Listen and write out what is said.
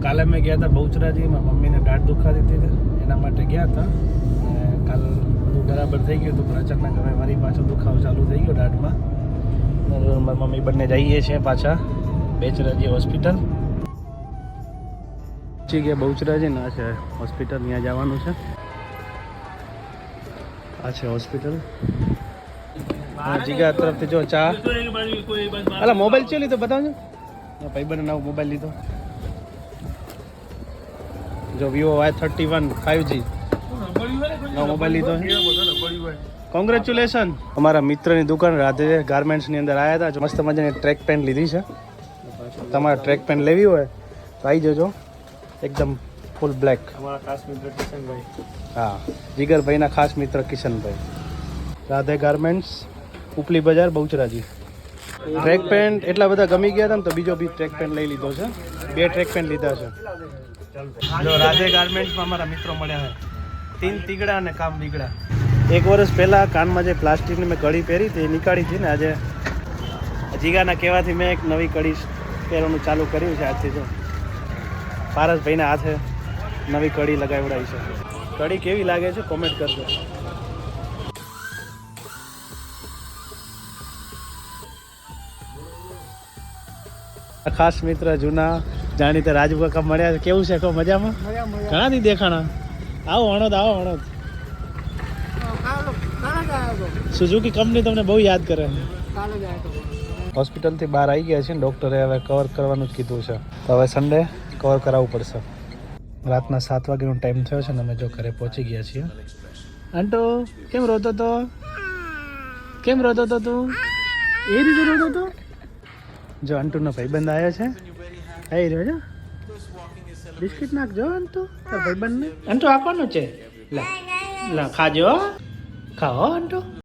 કાલે મેં ગયા હતા બહુચરાજી, મારી મમ્મીને દાઢ દુખાતી હતી એના માટે ગયા હતા. કાલ બધું બરાબર થઈ ગયું હતું, પણ અચાનક હવે મારી પાછો દુખાવો ચાલુ થઈ ગયો દાઢમાં. મારી મમ્મી બંને જઈએ છીએ પાછા બેચરાજી હોસ્પિટલ. પહોંચી ગયા બહુચરાજી ને આ છે હોસ્પિટલ, ત્યાં જવાનું છે. આ છે હોસ્પિટલ. જીગા તરફથી જો ચા. અલા મોબાઈલ ચો લીધો બતાવજો. ભાઈબંધે નવો મોબાઈલ લીધો જો વિવો Y31 5G નવો મોબાઈલ લીધો છે. કોંગ્રેચ્યુલેશન. અમારા મિત્રની દુકાન રાધે ગાર્મેન્ટ્સની અંદર આવ્યા હતા. મસ્ત મજાની ટ્રેક પેન્ટ લીધી છે. તમારે ટ્રેક પેન્ટ લેવી હોય તો આવી જજો, એકદમ ફૂલ બ્લેક. અમારા ખાસ મિત્ર કિશનભાઈ. હા, જીગરભાઈના ખાસ મિત્ર કિશનભાઈ. રાધે ગાર્મેન્ટ્સ, ઉપલી બજાર, બહુચરાજી. ટ્રેક પેન્ટ એટલા બધા ગમી ગયા હતા ને તો બીજો બી ટ્રેક પેન્ટ લઈ લીધો છે. 2 ટ્રેક પેન્ટ લીધા છે. જો રાધે ગાર્મેન્ટ્સમાં અમારા મિત્રો મળ્યા છે. 3 તીગડા અને કામ બીગડા. 1 વર્ષ પહેલાં કાનમાં જે પ્લાસ્ટિકની મેં કડી પહેરી તે નીકાળી હતી ને, આજે જીગાના કહેવાથી મેં એક નવી કડી પહેરવાનું ચાલુ કર્યું છે આજથી. જો પારસભાઈના હાથે નવી કડી લગાવડાવી છે. કડી કેવી લાગે છે કોમેન્ટ કરજો. ખાસ મિત્ર જૂના જાણીતા રાજુ કાકા મળ્યા છે. કેવું છે? કહો મજામાં? ઘણા દી દેખાણા. આવો હણોદ, આવો હણોદ. સુઝુકી કંપની તમને બહુ યાદ કરે. હોસ્પિટલથી બહાર આવી ગયા છે ને, ડૉક્ટરે હવે કવર કરવાનું જ કીધું છે. તો હવે સન્ડે કવર કરાવવું પડશે. રાતના 7 વાગ્યાનો ટાઈમ થયો છે ને અમે જો ઘરે પહોંચી ગયા છીએ. આંટો કેમ રોતો તો? કેમ રોતો તો તું? એ રીતે રોતો તો? જો અંટુનો ભાઈબંધ આવ્યો છે. આવી રહ્યો છે. બિસ્કિટ નાખજો અંટુ તાર ભાઈબંધને. અંટુ આપવાનું છે. લા ખાજો, ખાઓ અંટુ.